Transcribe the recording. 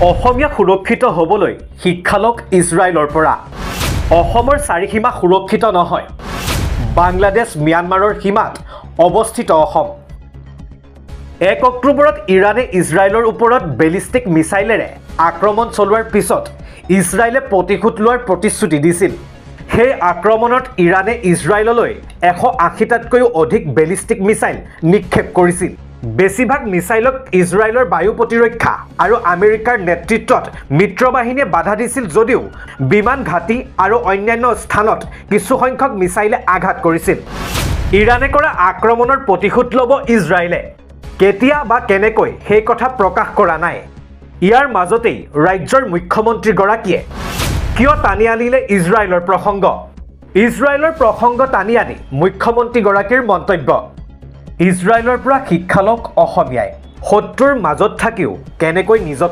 অসমীয়া সুৰক্ষিত হ'বলৈ শিক্ষা লওক ইজৰাইলৰ পৰা। অসমৰ চাৰিসীমা সুৰক্ষিত নহয়। বাংলাদেশ ম্যানমাৰৰ সীমাত অৱস্থিত অসম। 1 অক্টোবৰত ইৰাণে ইজৰাইলৰ ওপৰত বেলিষ্টিক মিছাইলেৰে আক্ৰমণ চলোৱাৰ পিছত ইজৰাইলে প্ৰতিশোধ লোৱাৰ প্ৰতিশ্ৰুতি দিছিল। সেই আক্ৰমণত ইৰাণে ইজৰাইললৈ 180টাতকৈও অধিক বেলিষ্টিক মিছাইল নিক্ষেপ কৰিছিল। বেছিভাগ মিছাইলক ইজৰাইলৰ বায়ু প্ৰতিৰক্ষা আৰু আমেৰিকাৰ নেতৃত্বত মিত্ৰবাহিনীয়ে বাধা দিছিল যদিও বিমান ঘাটি আৰু অন্যান্য স্থানত কিছুসংখ্যক মিছাইলে আঘাত কৰিছিল। ইৰাণে কৰা আক্ৰমণৰ প্ৰতিশোধ ল'ব ইজৰাইলে। কেতিয়া বা কেনেকৈ সেই কথা প্ৰকাশ কৰা নাই। ইয়াৰ মাজতেই ৰাজ্যৰ মুখ্যমন্ত্ৰীগৰাকীয়ে কিয় টানি আনিলে ইজৰাইলৰ প্ৰসংগ। ইজৰাইলৰ প্ৰসংগ টানি আনি মুখ্যমন্ত্ৰীগৰাকীৰ মন্তব্য, ইজৰাইলৰ পৰা শিক্ষা লওক অসমীয়াই। শত্ৰুৰ মাজত থাকিও কেনেকৈ নিজক